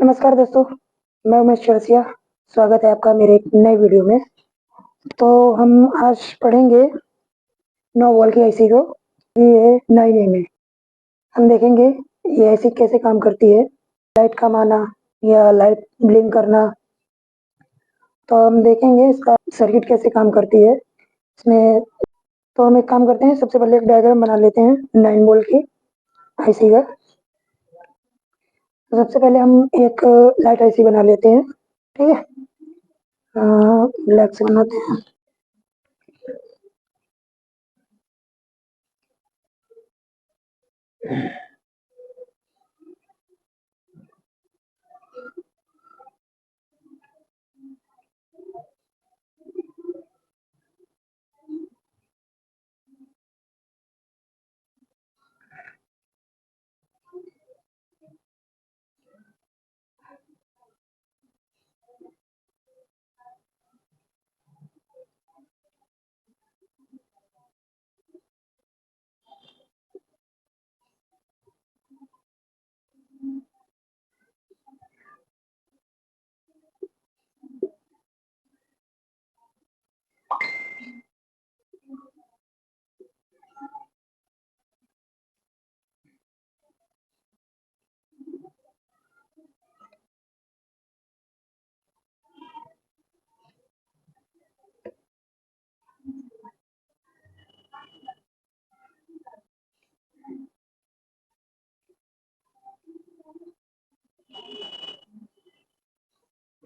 नमस्कार दोस्तों, मैं उमेश चौरसिया। स्वागत है आपका मेरे एक नए वीडियो में। तो हम आज पढ़ेंगे 9 वोल्ट की आईसी को। ये 9A में हम देखेंगे ये आईसी कैसे काम करती है, लाइट कम आना या लाइट ब्लिंक करना। तो हम देखेंगे इसका सर्किट कैसे काम करती है इसमें। तो हम एक काम करते हैं, सबसे पहले एक डायग्राम बना लेते हैं 9 वोल्ट की आईसी का। तो सबसे पहले हम एक लाइट आईसी बना लेते हैं, ठीक है। ब्लैक से बनाते हैं।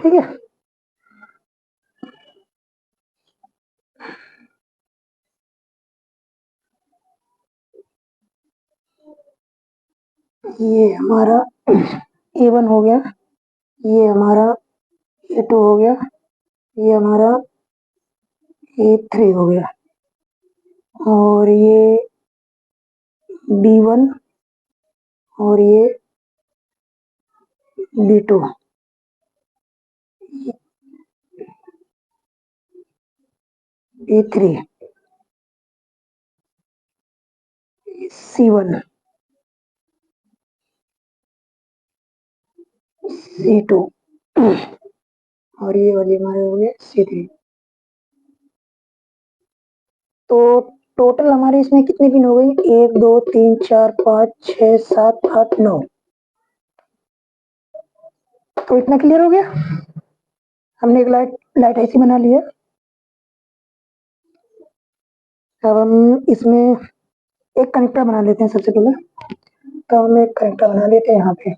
ठीक है। ये हमारा A1 हो गया, ये हमारा A2 हो गया, ये हमारा A3 हो गया, और ये B1 और ये B2, B3, C1, C2 और ये वाली हमारे हो गए C3। तो टोटल हमारे इसमें कितनी पिन हो गई? 1 2 3 4 5 6 7 8 9। तो इतना क्लियर हो गया। हमने एक लाइट लाइट ऐसी बना ली है। अब हम इसमें एक कनेक्टर बना लेते हैं सबसे पहले। तो हम एक कनेक्टर बना लेते हैं यहाँ पे।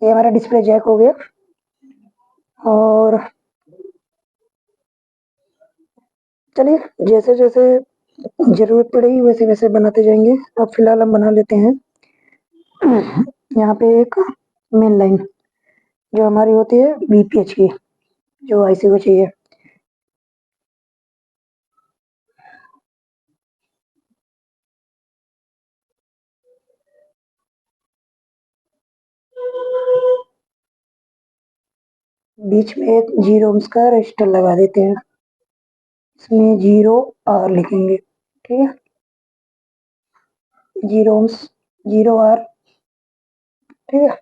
ये हमारा डिस्प्ले जैक हो गया, और चलिए जैसे जैसे जरूरत पड़ेगी वैसे वैसे बनाते जाएंगे। अब फिलहाल हम बना लेते हैं यहाँ पे एक मेन लाइन जो हमारी होती है बीपीएच की, जो आईसी को चाहिए। बीच में एक 0 ohms का रजिस्टर लगा देते हैं, इसमें 0R लिखेंगे, ठीक है। 0 ohms 0R, ठीक है।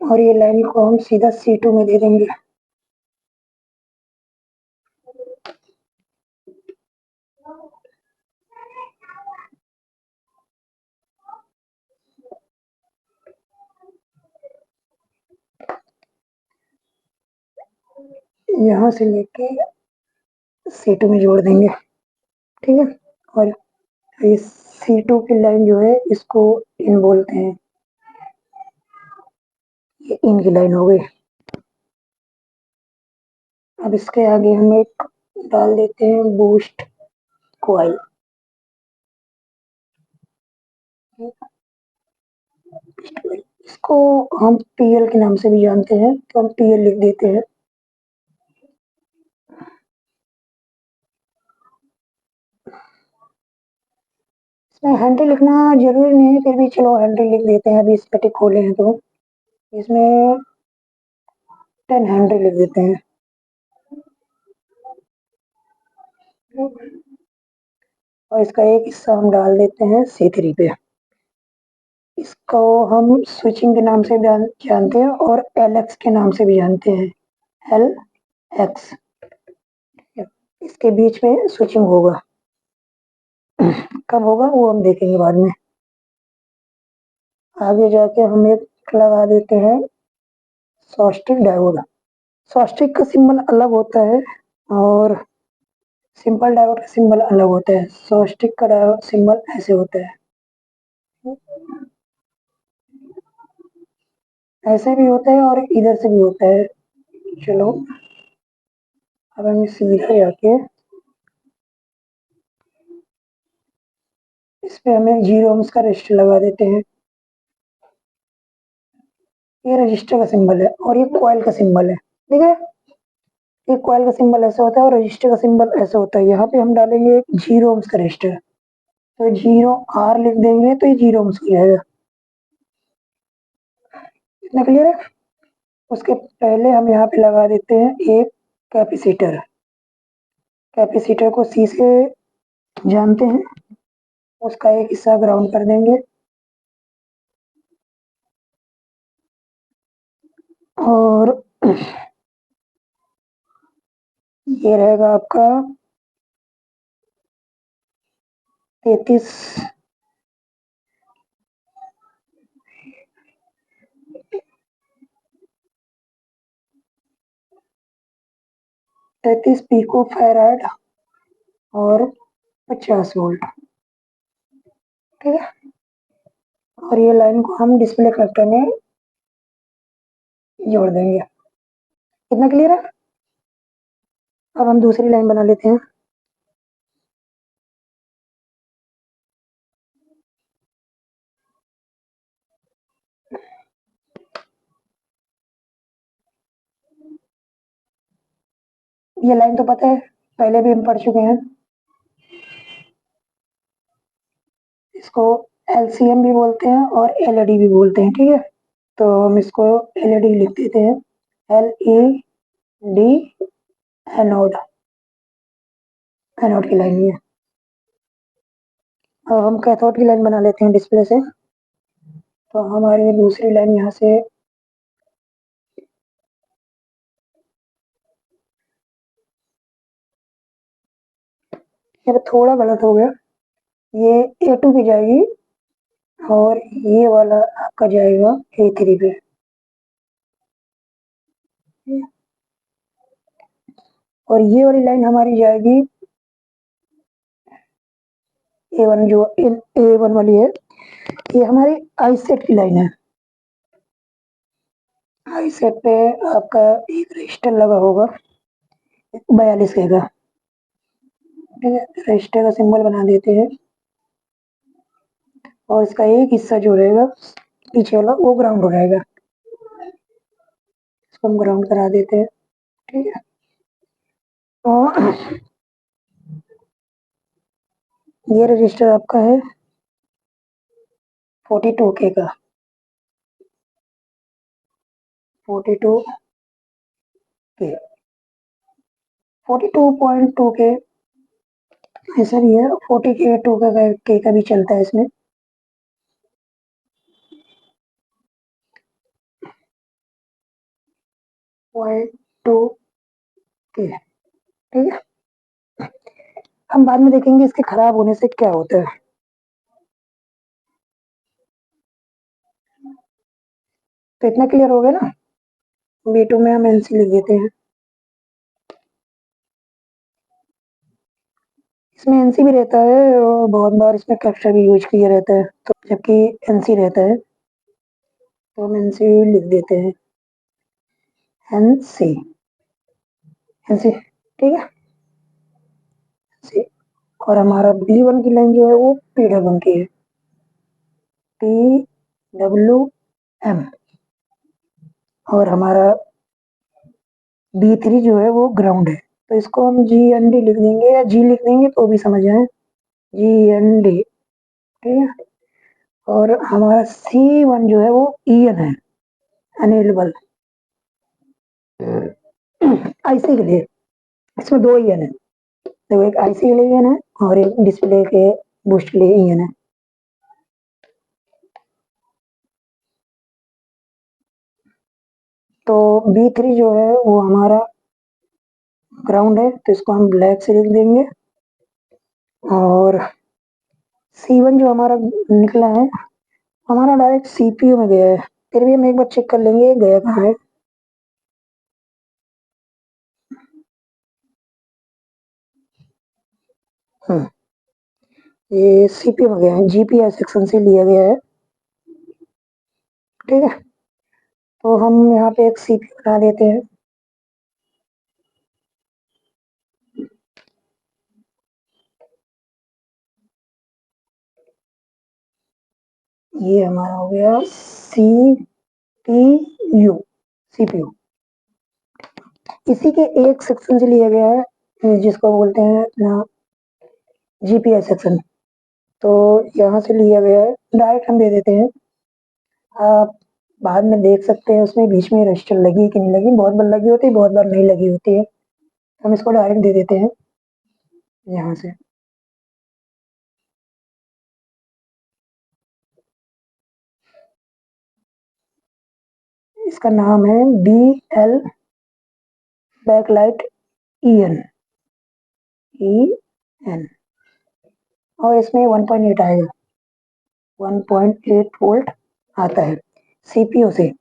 और ये लाइन को हम सीधा C2 में दे देंगे। यहाँ से लेके C2 में जोड़ देंगे, ठीक है। और ये C2 की लाइन जो है इसको इन बोलते हैं, ये इन की लाइन हो गई। अब इसके आगे हम एक डाल देते हैं बूस्ट कॉइल। इसको हम पीएल के नाम से भी जानते हैं, तो हम पीएल लिख देते हैं। इसमें हैंडल लिखना जरूरी नहीं है, फिर भी चलो हैंडल लिख देते हैं। अभी इस पेटी खोले हैं तो इसमें 10 हैंडल लिख देते हैं। और इसका एक हिस्सा हम डाल देते हैं C3 पे। इसको हम स्विचिंग के नाम से जानते हैं और LX के नाम से भी जानते हैं, LX। इसके बीच में स्विचिंग होगा, कब होगा वो हम देखेंगे बाद में। आगे जाके हम एक लगा देते हैं सॉस्टिक डायोड। सॉस्टिक का सिंबल अलग होता है और सिंपल डायोड का सिंबल अलग होता है। सॉस्टिक का डायोड सिंबल ऐसे होता है, ऐसे भी होता है और इधर से भी होता है। चलो अब हम सीधे जाके इस पे हमें 0 ohms का रजिस्टर लगा देते हैं। ये रजिस्टर का सिंबल है और ये कॉइल का सिंबल है, ठीक है। ये कॉइल का सिंबल ऐसा होता है और रजिस्टर का सिंबल ऐसा होता है। यहाँ पे हम डालेंगे 0 ohms का रजिस्टर, तो 0R लिख देंगे तो ये 0 ohms हो जाएगा। इतना क्लियर है। उसके पहले हम यहाँ पे लगा देते हैं एक कैपेसिटर। कैपेसिटर को C से जानते हैं, उसका एक हिस्सा ग्राउंड कर देंगे और ये रहेगा आपका 33 पिको फैराड और 50 वोल्ट, ठीक है। और ये लाइन को हम डिस्प्ले कनेक्टर में जोड़ देंगे। कितना क्लियर है। अब हम दूसरी लाइन बना लेते हैं। ये लाइन तो पता है, पहले भी हम पढ़ चुके हैं। इसको LCM भी बोलते हैं और LED भी बोलते हैं, ठीक है। तो हम इसको LED लिख देते हैं, LED, एनोड, एनोड की लाइन ये। अब हम कैथोड की लाइन बना लेते हैं डिस्प्ले से। तो हमारी दूसरी लाइन यहाँ से थोड़ा गलत हो गया, ये A2 पे जाएगी और ये वाला आपका जाएगा A3 पे। और ये वाली लाइन हमारी जाएगी A1, जो A1 वाली है, ये हमारी आई सेट की लाइन है। आई सेट पे आपका एक रजिस्टर लगा होगा 42 के का, ठीक है। रजिस्टर का सिंबल बना देते हैं और इसका एक हिस्सा जो रहेगा पीछे वाला वो ग्राउंड हो जाएगा। इसको हम ग्राउंड करा देते हैं, ठीक है। और ये रजिस्टर आपका है 42 के का, 42 के, 42.2 के ऐसा नहीं है, 40 के 2 का भी चलता है इसमें। पॉइंट 2 के, ठीक है। हम बाद में देखेंगे इसके खराब होने से क्या होता है। तो इतना क्लियर हो गया ना। B2 में हम NC लिख देते हैं। इसमें NC भी रहता है और बहुत बार इसमें कैप्चा भी यूज किया रहता है, तो जबकि NC रहता है तो हम NC लिख देते हैं, NC। ऐसे, ठीक है ऐसे। और हमारा B1 की लाइन जो है वो PW की है, PWM। और हमारा B3 जो है वो ग्राउंड है, तो इसको हम GND लिख देंगे या G लिख देंगे तो भी समझ आए, GND, ठीक है। और हमारा C1 जो है वो EN है, अनेबल, आईसी के लिए। इसमें दो EN है, तो एक आईसी के लिए EN है और एक डिस्प्ले के बूस्ट के लिए EN है। तो B3 जो है वो हमारा ग्राउंड है, तो इसको हम ब्लैक से लिख देंगे। और C1 जो हमारा निकला है, हमारा डायरेक्ट CPU में गया है, फिर भी हम एक बार चेक कर लेंगे गया कहाँ है। ये CPU में गया है, GPIO सेक्शन से लिया गया है, ठीक है। तो हम यहाँ पे एक CPU बना देते हैं। ये हमारा हो गया CPU, CPU इसी के एक सेक्शन से लिया गया है, जिसको बोलते हैं GPIO सेक्शन। तो यहाँ से लिया गया है, डायरेक्ट हम दे देते हैं। आप बाद में देख सकते हैं उसमें बीच में रजिस्टर लगी है कि नहीं लगी, बहुत बार लगी होती है, बहुत बार नहीं लगी होती है। हम इसको डायरेक्ट दे देते हैं यहाँ से। इसका नाम है BL बैकलाइट EN, EN। और इसमें 1.8 आएगा, 1.8 वोल्ट आता है सीपीयू से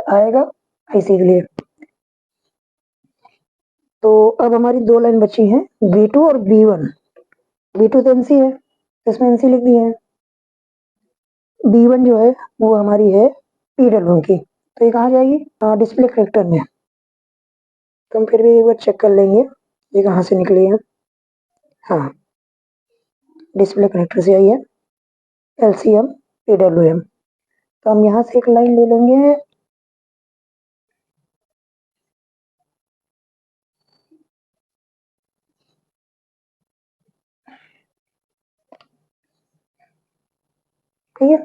आएगा आईसी के लिए। तो अब हमारी दो लाइन बची हैं, B2 और B1। B2 तो NC है, तो इसमें NC लिख दिए है। B1 जो है वो हमारी है PW की, तो ये कहाँ जाएगी, डिस्प्ले करेक्टर में। तो हम फिर भी एक बार चेक कर लेंगे ये कहाँ से निकली है। हाँ, डिस्प्ले कनेक्टर से आई है, LCM PWM। तो हम यहाँ से एक लाइन ले लेंगे, ठीक है।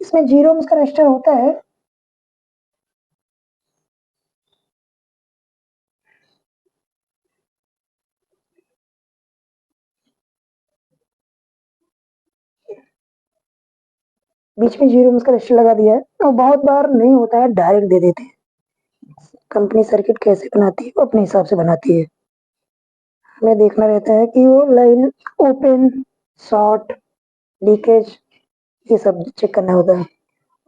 इसमें 0 ohms का रजिस्टर होता है, बीच में 0 ohms का रजिस्टर लगा दिया है। और बहुत बार नहीं होता है, डायरेक्ट दे देते हैं। कंपनी सर्किट कैसे बनाती है वो अपने हिसाब से बनाती है, हमें देखना रहता है कि वो लाइन ओपन, शॉर्ट, लीकेज, ये सब चेक करना होता है।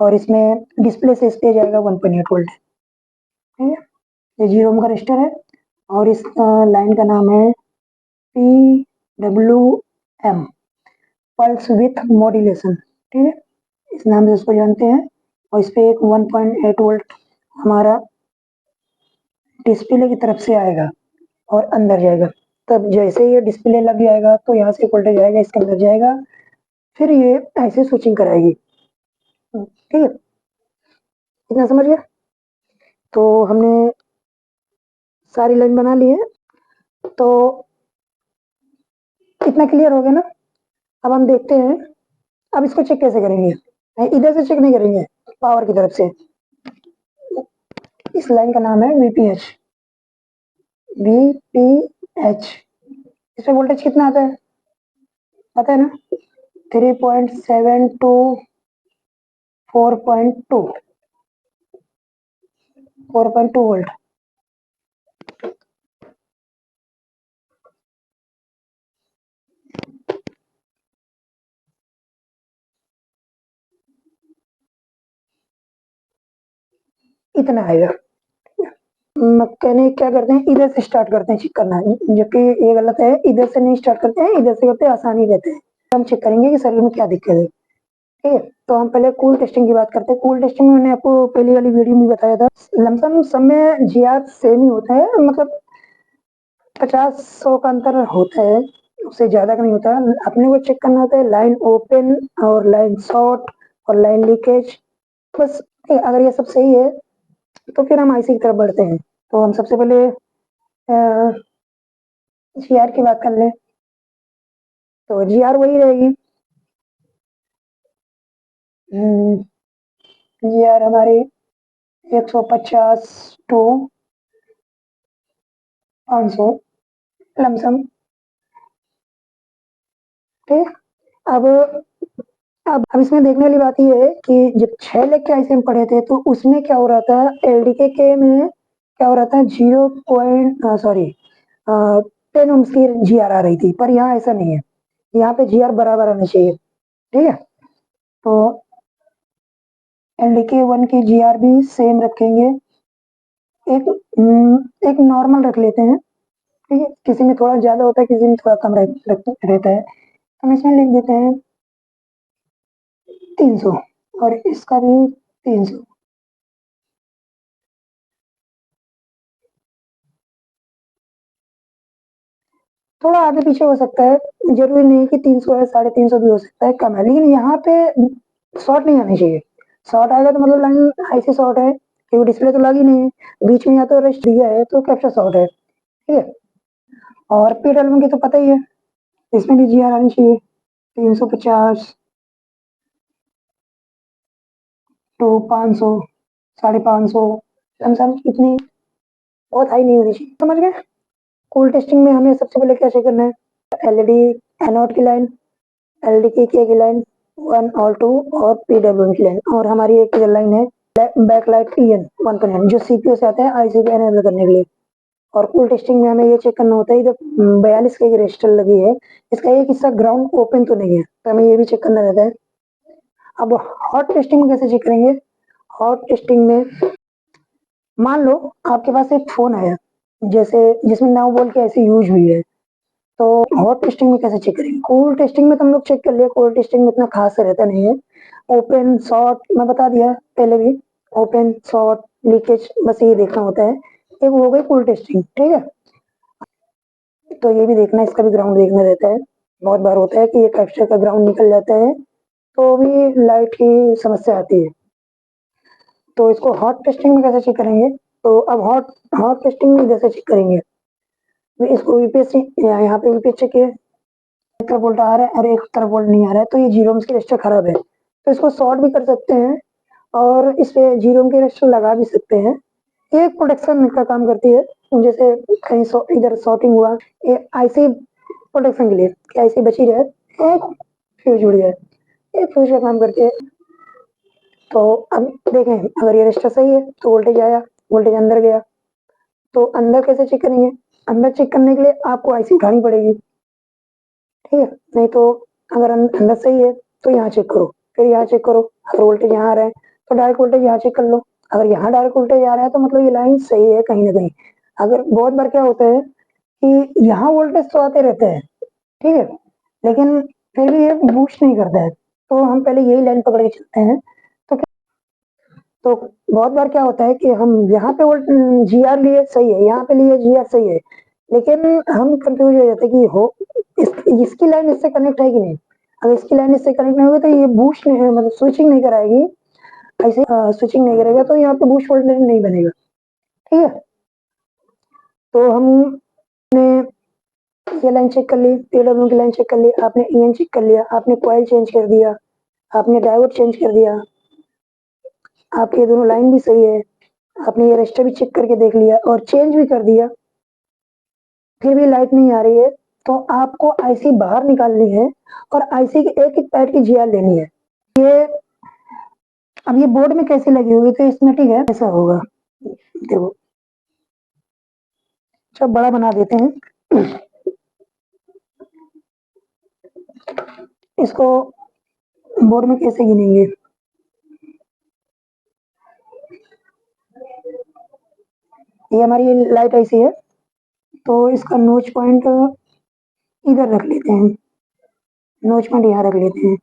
और इसमें डिस्प्ले से स्टेज आएगा 1.8 वोल्ट, ठीक है। ये 0 ohm का रजिस्टर है और इस लाइन का नाम है PWM, पल्स विथ मॉड्यूलेशन, ठीक है, इस नाम से उसको जानते हैं। और इस पे एक 1.8 वोल्ट हमारा डिस्प्ले की तरफ से आएगा और अंदर जाएगा। तब जैसे ये डिस्प्ले लग जाएगा तो यहाँ से वोल्टेज आएगा, इसके अंदर जाएगा, फिर ये ऐसे स्विचिंग कराएगी, ठीक है। इतना समझ गया। तो हमने सारी लाइन बना ली है, तो इतना क्लियर हो गया ना। अब हम देखते हैं, अब इसको चेक कैसे करेंगे, इधर से चेक नहीं करेंगे, पावर की तरफ से। इस लाइन का नाम है VPH, VPH। इसमें वोल्टेज कितना आता है पता है ना, 3.7 टू 4.2, 4.2 वोल्ट। इतना आएगा। मैकेनिक क्या करते हैं, इधर से स्टार्ट करते हैं चेक करना, जबकि ये गलत है, इधर से नहीं स्टार्ट करते हैं, इधर से करते हैं, आसानी रहते हैं। हम चेक करेंगे कि सर्किट में क्या दिक्कत है, ठीक है। तो हम पहले कूल टेस्टिंग की बात करते हैं। कूल टेस्टिंग में मैंने आपको पहली वाली वीडियो में बताया था, लमसम सब में GR सेम ही होता है, मतलब 50-100 का अंतर होता है, उससे ज़्यादा का नहीं होता। अपने को चेक करना होता है लाइन ओपन और लाइन शॉर्ट और लाइन लीकेज, बस। अगर ये सब सही है तो फिर हम आईसी की तरफ बढ़ते हैं। तो हम सबसे पहले जीआर की बात कर लें, तो जीआर वही रहेगी। जीआर हमारी 150 टू 500 लमसम। ठीक। अब अब इसमें देखने वाली बात ये है कि जब 6 लाख के आईसी हम पढ़े थे तो उसमें क्या हो रहा था, एलडीके के में क्या हो रहा था, 10 ओम्स की जीआर आ रही थी, पर यहाँ ऐसा नहीं है। यहाँ पे जीआर बराबर आना चाहिए। ठीक है, तो एलडीके 1 की जीआर भी सेम रखेंगे। एक नॉर्मल रख लेते हैं। ठीक है, किसी में थोड़ा ज्यादा होता है, किसी में थोड़ा कम रहता है। हम इसमें लिख देते हैं 300 और इसका भी 300। थोड़ा आगे पीछे हो सकता है, जरूरी नहीं कि 300 है, 350 भी हो सकता है, कम है, लेकिन यहाँ पे शॉर्ट नहीं आनी चाहिए। शॉर्ट आएगा तो मतलब लाइन ऐसे शॉर्ट है, क्योंकि डिस्प्ले तो लगी नहीं है, बीच में या तो रेस्ट दिया है तो कैप्चर शॉर्ट है। ठीक है, और पीडब्ल्यू की तो पता ही है, इसमें भी जीआर आनी चाहिए 350 टू 500, 550, लमसम इतनी, बहुत हाई नहीं होनी चाहिए। समझ गए। कूल टेस्टिंग में हमें सबसे पहले क्या चेक करना है, एलईडी एनोड की लाइन, एलडी की लाइन 1 और 2 और पीडब्ल्यू की लाइन, और हमारी एक लाइन है बैकलाइट ईएन 1.1 जो सीपीयू से आता है आईसी को एनेबल करने के लिए। और कूल टेस्टिंग में हमें ये चेक करना होता है, जब 42 की रजिस्टर लगी है, इसका एक हिस्सा ग्राउंड ओपन तो नहीं है, तो हमें ये भी चेक करना रहता है। अब हॉट टेस्टिंग में कैसे चेक करेंगे, हॉट टेस्टिंग में मान लो आपके पास एक फोन आया, जैसे जिसमें 9 वोल्ट की ऐसी यूज हुई है, तो हॉट टेस्टिंग में कैसे चेक करेंगे। कूल टेस्टिंग में तो हम लोग चेक कर लिया, कूल टेस्टिंग में इतना खास रहता नहीं है। ओपन शॉर्ट मैं बता दिया पहले भी, ओपन शॉर्ट लीकेज बस ये देखना होता है। एक हो गई कूल टेस्टिंग। ठीक है, तो ये भी देखना, इसका भी ग्राउंड देखना रहता है। बहुत बार होता है कि ये कैप्चर का ग्राउंड निकल जाता है, तो भी लाइट की समस्या आती है। तो इसको हॉट टेस्टिंग में कैसे चेक करेंगे, तो अब हॉट हॉट टेस्टिंग में जैसे चेक करेंगे, इसको यूपीएस यहाँ पे यूपीएस चेक किया, एक तरफ वोल्ट आ रहा है और एक तरफ वोल्ट नहीं आ रहा है, तो ये जीरो ओम्स की रजिस्टर खराब है, तो इसको शॉर्ट भी कर सकते हैं और इस पे जीरो ओम की रजिस्टर लगा भी सकते हैं। ये एक प्रोटेक्शन का काम करती है, जैसे कहीं इधर शॉर्टिंग हुआ, आईसी प्रोटेक्शन के लिए कि आईसी बची रहे, एक फ्यूज जुड़ जाए, एक फ्यूज का काम करती है। तो अब देखें, अगर ये रजिस्टर सही है तो वोल्टेज आया, वोल्टेज अंदर गया, तो अंदर कैसे चेक करेंगे, अंदर चेक करने के लिए आपको आईसी उठानी पड़ेगी। ठीक है, नहीं तो अगर अंदर सही है तो यहाँ चेक करो, फिर यहाँ चेक करो, अगर वोल्टेज यहाँ आ रहा है तो डायरेक्ट वोल्टेज यहाँ चेक कर लो, अगर यहाँ डायरेक्ट वोल्टेज आ रहा है तो मतलब ये लाइन सही है कहीं ना कहीं। अगर बहुत बार क्या होता है कि यहाँ वोल्टेज तो आते रहते हैं, ठीक है, लेकिन फिर भी ये बूस्ट नहीं करता है, तो हम पहले यही लाइन पकड़ के चलते हैं। तो तो बहुत बार क्या होता है कि हम यहाँ पे जीआर लिए सही है, यहाँ पे लिए जीआर सही है, लेकिन हम कंफ्यूज हो जाते हैं कि हो इसकी लाइन इससे कनेक्ट है कि नहीं। अगर इसकी लाइन इससे कनेक्ट नहीं होगी तो ये बूस्ट नहीं, मतलब स्विचिंग नहीं कराएगी, ऐसे स्विचिंग नहीं करेगा तो यहाँ पे बूस्ट वोल्टेज नहीं बनेगा। ठीक है, तो हमने ये लाइन चेक कर ली, पीडब्ल्यू की लाइन चेक कर ली, आपने ईएन चेक कर लिया, आपने कॉइल चेंज कर दिया, आपने डायोड चेंज कर दिया, आपकी ये दोनों लाइन भी सही है, आपने ये रजिस्टर भी चेक करके देख लिया और चेंज भी कर दिया, फिर भी लाइट नहीं आ रही है, तो आपको आईसी बाहर निकालनी है और आईसी की एक एक पैड की जीआर लेनी है। ये अब ये बोर्ड में कैसे लगी हुई, तो इसमें ठीक है ऐसा होगा, देखो सब बड़ा बना देते हैं, इसको बोर्ड में कैसे गिनेंगे, ये हमारी लाइट ऐसी है, तो इसका नोच पॉइंट इधर रख लेते हैं, नोच पॉइंट यहाँ रख लेते हैं।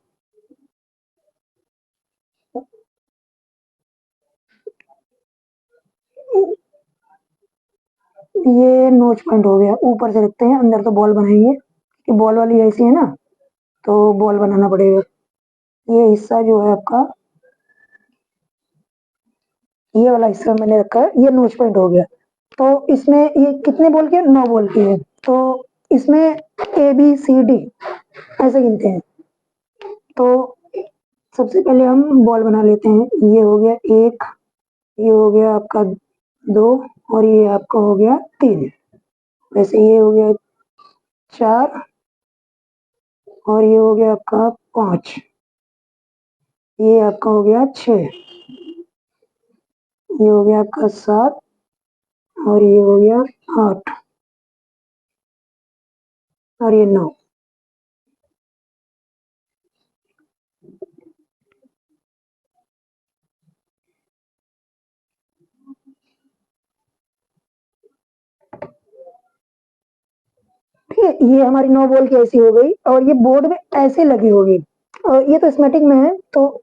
ये नोच पॉइंट हो गया, ऊपर से रखते हैं, अंदर तो बॉल बनाएंगे कि बॉल वाली ऐसी है ना, तो बॉल बनाना पड़ेगा। ये हिस्सा जो है आपका, ये वाला हिस्सा मैंने रखा है, ये नोच पॉइंट हो गया। तो इसमें ये कितने बॉल की है? 9 बॉल की है। तो इसमें ABCD ऐसे गिनते हैं। तो सबसे पहले हम बॉल बना लेते हैं। ये हो गया 1, ये हो गया आपका 2, और ये आपका हो गया 3। वैसे ये हो गया 4, और ये हो गया आपका 5, ये आपका हो गया 6, ये हो गया आपका 7, और ये हो गया 8, और ये 9। ठीक है, ये हमारी 9 बॉल की ऐसी हो गई, और ये बोर्ड में ऐसे लगी होगी। और ये तो स्मेटिक में है, तो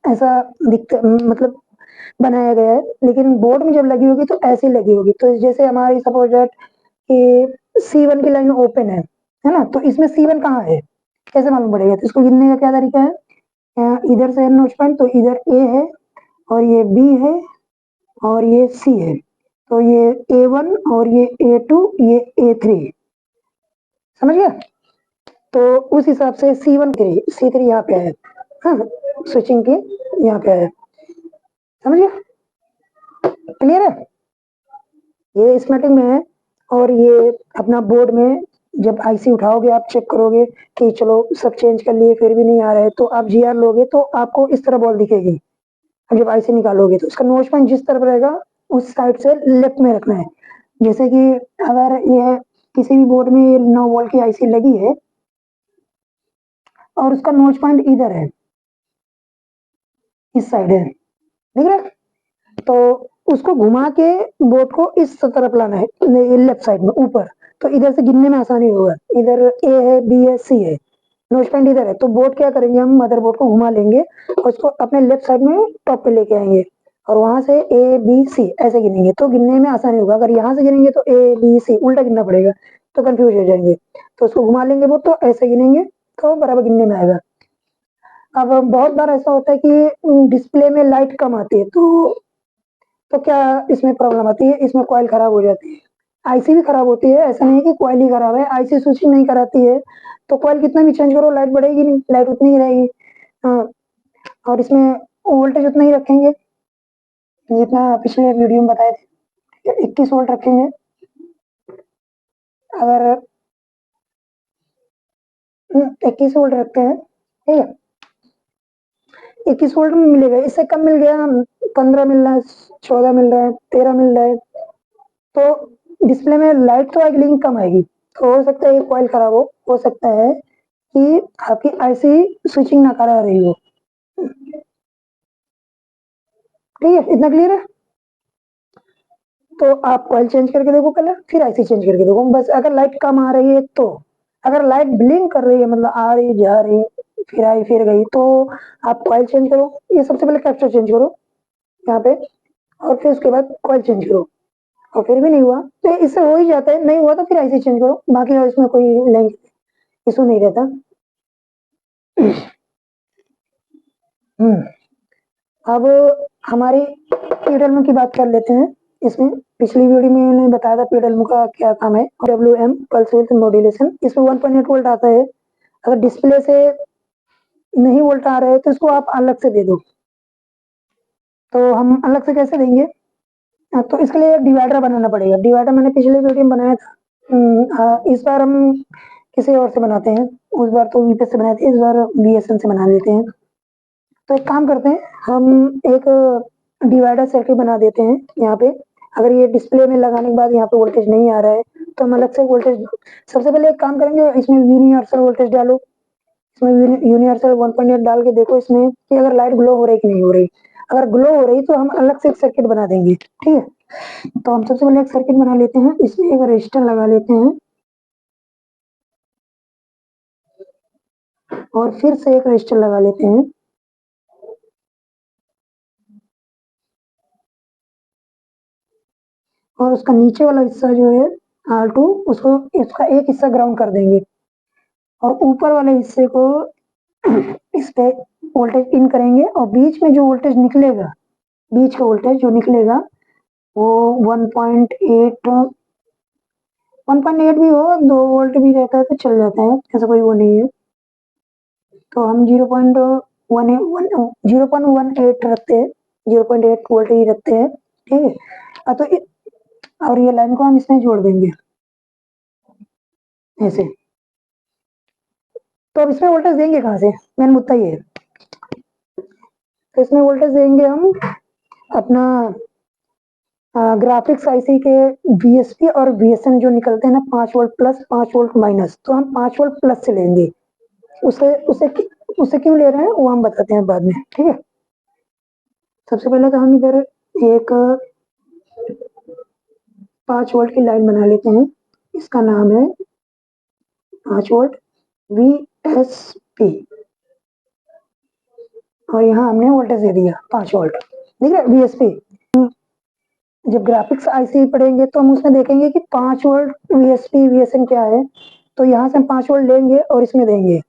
ऐसा दिखता, मतलब बनाया गया है, लेकिन बोर्ड में जब लगी होगी तो ऐसी लगी होगी। तो जैसे हमारी सपोज दैट कि C1 की लाइन ओपन है ना, तो इसमें C1 कहाँ है, कैसे मालूम पड़ेगा? तो इसको गिनने का क्या तरीका है? इधर से नोच पॉइंट, तो इधर A है, और ये B है, और ये C है। तो ये A1, और ये A2, ये A3, समझ गया? तो उस हिसाब से C3 यहाँ पे है। हाँ, स्विचिंग की यहाँ पे है, समझ गया? क्लियर है? ये स्मेटिक में है। और ये अपना बोर्ड में जब आईसी उठाओगे, आप चेक करोगे कि चलो सब चेंज कर लिए फिर भी नहीं आ रहे, तो आप GR लोगे तो आपको इस तरह बॉल दिखेगी। अब जब आईसी निकालोगे तो इसका नोच पॉइंट जिस तरफ रहेगा उस साइड से लेफ्ट में रखना है। जैसे कि अगर ये किसी भी बोर्ड में 9 वोल्ट की आईसी लगी है और उसका नोच पॉइंट इधर है, इस साइड है, देख रहे हैं? तो उसको घुमा के बोट को इस तरफ लाना है, लेफ्ट साइड में ऊपर। तो इधर से गिनने में आसानी होगा। इधर A है, B है, C है, नोच पॉइंट इधर है, तो बोट क्या करेंगे, हम मदरबोर्ड को घुमा लेंगे और उसको अपने लेफ्ट साइड में टॉप पे लेके आएंगे, और वहां से A B C ऐसे गिनेंगे, तो गिनने में आसानी होगा। अगर यहाँ से गिनेंगे तो ABC उल्टा गिनना पड़ेगा, तो कंफ्यूज हो जाएंगे। तो उसको घुमा लेंगे बोट, तो ऐसे गिनेंगे तो बराबर गिनने में आएगा। अब बहुत बार ऐसा होता है कि डिस्प्ले में लाइट कम आती है, तो क्या इसमें प्रॉब्लम आती है, इसमें कॉइल खराब हो जाती है, आईसी भी खराब होती है। ऐसा नहीं है कि कॉइल ही खराब है, आईसी स्विचिंग नहीं कराती है, तो कॉइल कितना भी चेंज करो लाइट बढ़ेगी नहीं, लाइट उतनी ही रहेगी। हाँ, और इसमें वोल्टेज उतना ही रखेंगे जितना पिछले वीडियो में बताए थे, 21 वोल्ट रखेंगे। अगर 21 वोल्ट रखते हैं, ठीक है, 21 वोल्ट में मिलेगा, इससे कम मिल गया, 15 मिल रहा है, 14 मिल रहा है, 13 मिल रहा है, तो डिस्प्ले में लाइट तो आएगी लेकिन कम आएगी। तो हो सकता है कॉइल खराब हो सकता है कि आपकी आईसी स्विचिंग ना करा रही हो। ठीक है, इतना क्लियर है? तो आप कॉइल चेंज करके देखो पहले, फिर आईसी चेंज करके देखो, बस अगर लाइट कम आ रही है तो। अगर लाइट ब्लिंक कर रही है, मतलब आ रही जा रही, फिर आई फिर गई, तो आप कॉइल चेंज करो। ये सबसे पहले कैप्चर चेंज करो यहाँ पे, और फिर उसके बाद कॉइल चेंज करो, और फिर भी नहीं हुआ तो इससे हो ही जाता है, नहीं हुआ तो फिर आईसी चेंज करो, बाकी और इसमें कोई लेंथ इशू नहीं रहता। अब हमारी पीडब्ल्यू की बात कर लेते हैं। इसमें पिछली वीडियो में मैंने बताया था पीडब्ल्यू का क्या काम है। WM पल्स विड्थ मॉड्यूलेशन, इसमें 1.8 वोल्ट आता है। अगर डिस्प्ले से नहीं वोल्ट आ रहे हैं तो इसको आप अलग से दे दो। तो हम अलग से कैसे देंगे? तो इसके लिए डिवाइडर बनाना पड़ेगा। डिवाइडर मैंने पिछले वीडियो में बनाया था। इस बार हम किसी और से बनाते हैं। उस बार तो वीपीएस से बनाए थे, इस बार BSN से बना लेते हैं। तो एक काम करते हैं, हम एक डिवाइडर सर्किट बना देते हैं यहाँ पे। अगर ये डिस्प्ले में लगाने के बाद यहाँ पे वोल्टेज नहीं आ रहा है तो हम अलग से वोल्टेज, सबसे पहले एक काम करेंगे, इसमें यूनिवर्सल वोल्टेज डालो। इसमें यूनिवर्सल 1.8 डाल के देखो इसमें कि अगर लाइट ग्लो हो रही कि नहीं हो रही। अगर ग्लो हो रही तो हम अलग से एक सर्किट बना देंगे। ठीक है, तो हम सबसे पहले एक सर्किट बना लेते हैं, इसमें एक रजिस्टर लगा लेते हैं, और फिर से एक रजिस्टर लगा लेते हैं। और उसका नीचे वाला हिस्सा जो है R2 उसको इसका एक हिस्सा ग्राउंड कर देंगे और ऊपर वाले हिस्से को इस पे वोल्टेज इन करेंगे और बीच में जो वोल्टेज निकलेगा, बीच का वोल्टेज जो निकलेगा वो 1.8 1.8 भी हो, 2 वोल्ट भी रहता है तो चल जाता है, ऐसा कोई वो नहीं है। तो हम 0.18 रखते हैं, 0.8 वोल्ट ही रखते हैं, ठीक है। तो और ये लाइन को हम इसमें जोड़ देंगे ऐसे। तो अब इसमें वोल्टेज देंगे कहाँ से, मेन मुद्दा ये है। तो इसमें वोल्टेज देंगे हम अपना ग्राफिक्स आईसी के बीएसपी और बीएसएन जो निकलते हैं ना, 5 वोल्ट प्लस 5 वोल्ट माइनस, तो हम 5 वोल्ट प्लस से लेंगे। उसे उसे उसे क्यों ले रहे हैं वो हम बताते हैं बाद में, ठीक है। सबसे पहले तो हम इधर एक 5 वोल्ट की लाइन बना लेते हैं, इसका नाम है 5 वोल्ट VSP और यहाँ हमने वोल्टेज दे दिया 5 वोल्ट, ठीक है, VSP। जब ग्राफिक्स आईसी पढ़ेंगे तो हम उसमें देखेंगे कि 5 वोल्ट VSP VSN क्या है, तो यहाँ से हम 5 वोल्ट लेंगे और इसमें देंगे।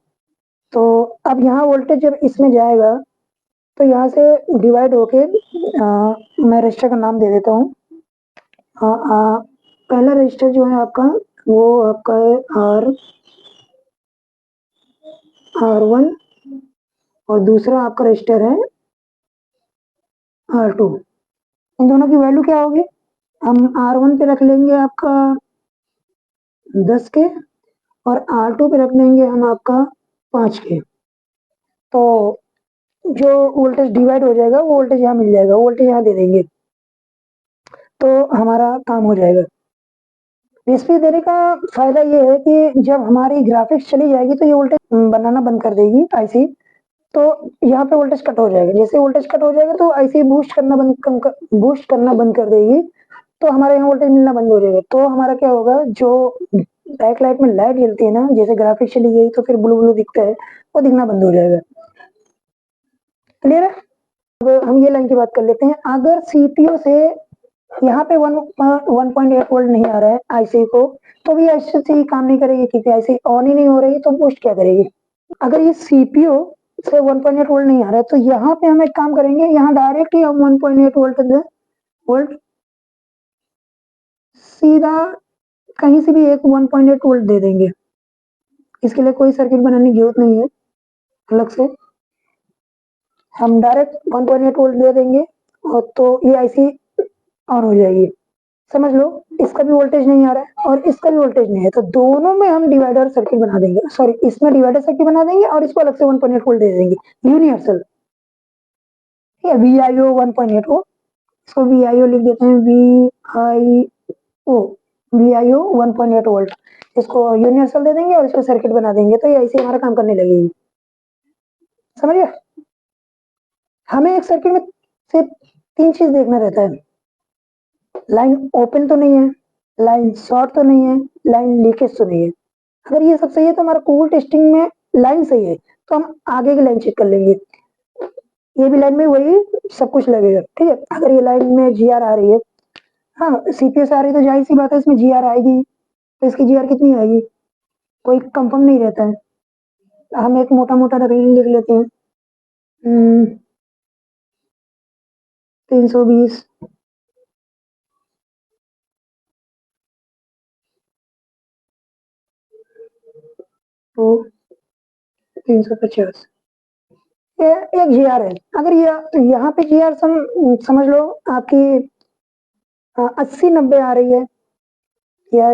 तो अब यहाँ वोल्टेज जब इसमें जाएगा तो यहाँ से डिवाइड होके मैं रजिस्टर का नाम दे देता हूँ। पहला रजिस्टर जो है आपका वो आपका है R1 और दूसरा आपका रजिस्टर है R2। इन दोनों की वैल्यू क्या होगी, हम R1 पे रख लेंगे आपका 10 के और R2 पे रख देंगे हम आपका 5 के। तो जो वोल्टेज डिवाइड हो जाएगा वो वोल्टेज यहाँ मिल जाएगा, वोल्टेज यहाँ दे देंगे तो हमारा काम हो जाएगा। VSP देने का फायदा ये है कि जब हमारी ग्राफिक्स चली जाएगी तो ये वोल्टेज बनाना बंद कर देगी आईसी, तो यहाँ पे वोल्टेज कट हो जाएगा। जैसे वोल्टेज कट हो जाएगा तो आईसी बूस्ट करना बंद कर देगी, तो हमारे यहाँ वोल्टेज मिलना बंद हो जाएगा। तो हमारा क्या होगा, जो बैक लाइट में लाइट जलती है ना, जैसे ग्राफिक्स चली गई तो फिर ब्लू ब्लू दिखता है, वो दिखना बंद हो जाएगा। क्लियर है। अब हम ये लाइन की बात कर लेते हैं। अगर सीपीयू से यहाँ पे 1.8 वोल्ट नहीं आ रहा है आईसी को, तो भी आईसी काम नहीं करेगी क्योंकि आईसी ऑन ही नहीं हो रही, तो बूस्ट क्या करेगी। अगर ये सीपीयू से 1.8 वोल्ट नहीं आ रहा है तो यहाँ पे हम एक काम करेंगे, यहाँ डायरेक्ट ही हम 1.8 वोल्ट सीधा कहीं से भी एक 1.8 वोल्ट दे देंगे। इसके लिए कोई सर्किट बनाने की जरूरत नहीं है अलग से, हम डायरेक्ट 1.8 वोल्ट दे देंगे और तो ये आईसी ऑन हो जाएगी। समझ लो, इसका भी वोल्टेज नहीं आ रहा है और इसका भी वोल्टेज नहीं है, तो दोनों में हम डिवाइडर सर्किट बना देंगे, सॉरी इसमें डिवाइडर सर्किट बना देंगे और इसको अलग से 1.8 वोल्ट दे देंगे, यूनिवर्सल। ठीक है, VIO 1.8 वोल्ट, इसको VIO लिख देते हैं, VIO 1.8 वोल्ट, इसको यूनिवर्सल दे देंगे और इसको सर्किट बना देंगे, तो ये ऐसे हमारा काम करने लगेगी। समझ गए। हमें एक सर्किट में सिर्फ 3 चीज देखना रहता है, लाइन ओपन तो नहीं है, लाइन शॉर्ट तो नहीं है, लाइन लीकेज तो नहीं है। अगर ये सब सही है तो हमारा कूल टेस्टिंग में लाइन सही है, तो हम आगे की लाइन चेक कर लेंगे, ये भी लाइन में वही सब कुछ लगेगा। ठीक है, अगर ये लाइन में GR आ रही है, हाँ सीपीएस आ रही है तो जाहिर सी बात है इसमें GR आएगी, तो इसकी GR कितनी आएगी कोई कंफर्म नहीं रहता है। हम एक मोटा मोटा रीडिंग लिख लेते हैं, 320 तो 350 एक GR है। अगर यहाँ पे GR समझ लो आपकी 80-90 आ रही है या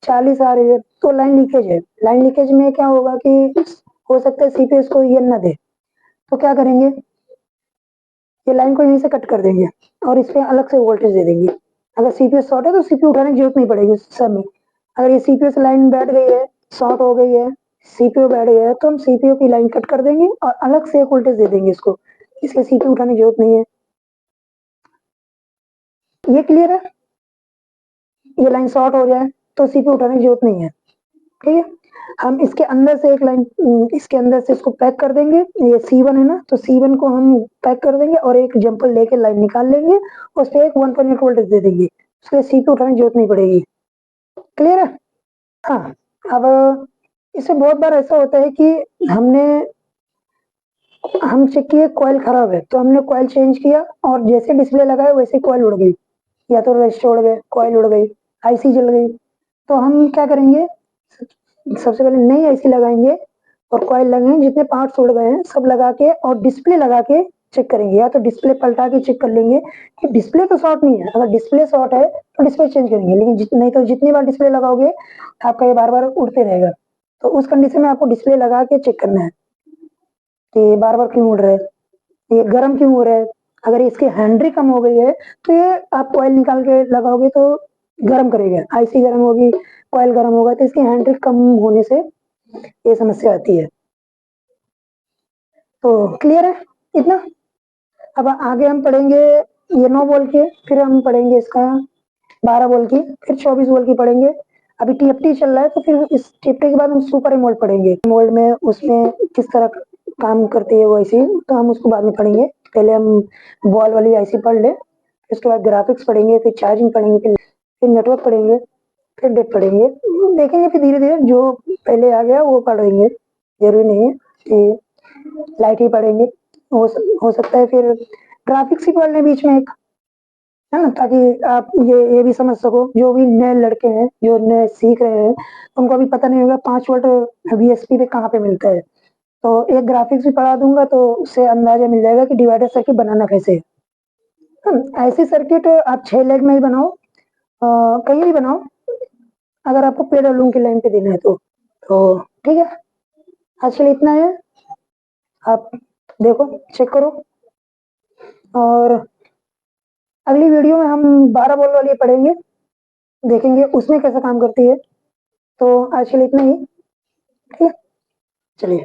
40 आ रही है, तो लाइन लीकेज है। लाइन लीकेज में क्या होगा कि हो सकता है सीपीएस को ये न दे, तो क्या करेंगे, ये लाइन को यहीं से कट कर देंगे और इस पे अलग से वोल्टेज दे देंगे। अगर सीपीएस शॉर्ट है तो सीपीयू उठाने की जरूरत नहीं पड़ेगी सब में। अगर ये सीपीएस लाइन बैठ गई है, शॉर्ट हो गई है, सीपीयू बैठ गया है, तो हम सीपीयू की लाइन कट कर देंगे और अलग से एक वोल्टेज दे देंगे इसको, इसके सीपीयू उठाने की जरूरत नहीं है। ये क्लियर है। ये लाइन शॉर्ट हो जाए तो सीपीयू उठाने की जरूरत नहीं है। ठीक है, हम इसके अंदर से एक लाइन, इसके अंदर से इसको पैक कर देंगे, ये C1 है ना, तो C1 को हम पैक कर देंगे और एक जंपर लेके लाइन निकाल लेंगे, उस पर एक 1.8 वोल्टेज दे देंगे, उसके सीपी उठाने की जरूरत नहीं पड़ेगी। क्लियर है? हाँ, अब इससे बहुत बार ऐसा होता है कि हम चेक किए कॉइल खराब है, तो हमने कॉइल चेंज किया और जैसे डिस्प्ले लगाया वैसे कॉइल उड़ गई, या तो रजिस्टर उड़ गए, कॉइल उड़ गई, आईसी जल गई। तो हम क्या करेंगे, सबसे पहले नई आईसी लगाएंगे और कॉइल लगाएंगे, जितने पार्ट्स उड़ गए हैं सब लगा के और डिस्प्ले लगा के चेक करेंगे, या तो डिस्प्ले पलटा के चेक कर लेंगे कि डिस्प्ले तो शॉर्ट नहीं है। अगर डिस्प्ले शॉर्ट है तो डिस्प्ले चेंज करेंगे, लेकिन नहीं तो जितनी बार डिस्प्ले लगाओगे आपका ये बार बार उड़ते रहेगा। तो उस कंडीशन में आपको डिस्प्ले लगा के चेक करना है कि बार बार क्यों उड़ रहा है, ये गर्म क्यों हो रहा है। अगर इसकी हैंड्री कम हो गई है तो ये आप कॉइल निकाल के लगाओगे तो गर्म करेगा, आईसी गर्म होगी, कॉइल गर्म होगा, तो इसकी हैंड्री कम होने से ये समस्या आती है। तो क्लियर है इतना? अब आगे हम पढ़ेंगे ये 9 वोल्ट के, फिर हम पढ़ेंगे इसका 12 वोल्ट की, फिर 24 वोल्ट की पढ़ेंगे। अभी टीएफटी चल रहा है, तो फिर इस टीएफटी के बाद हम सुपर एमोल्ड पढ़ेंगे। मोल्ड में उसमें किस तरह काम करती है वो आईसी, तो हम उसको बाद में पढ़ेंगे। पहले हम बॉल वाली आईसी पढ़ ले, इसके बाद ग्राफिक्स पढ़ेंगे, फिर चार्जिंग पढ़ेंगे, फिर नेटवर्क पढ़ेंगे, फिर डेट पढ़ेंगे। देखेंगे फिर धीरे धीरे जो पहले आ गया वो पढ़ेंगे, जरूरी नहीं है कि लाइट ही पढ़ेंगे। हो सकता है फिर ग्राफिक्स ही पढ़ लें बीच में एक, है ना, ताकि आप ये भी समझ सको। जो भी नए लड़के हैं जो नए सीख रहे हैं उनको अभी पता नहीं होगा 5 वोल्ट वीएसपी पे कहाँ पे मिलता है, तो एक ग्राफिक्स भी पढ़ा दूंगा तो उससे अंदाजा मिल जाएगा कि डिवाइडर सर्किट बनाना कैसे है। ऐसी सर्किट आप 6 लेग में ही बनाओ, कहीं भी बनाओ, अगर आपको पेड़ और लूम की लाइन पे देना है तो ठीक है। आज के लिए इतना है, आप देखो, चेक करो, और अगली वीडियो में हम 12 वोल्ट वाली पढ़ेंगे, देखेंगे उसमें कैसा काम करती है। तो आज के लिए इतना ही, ठीक है, चलिए।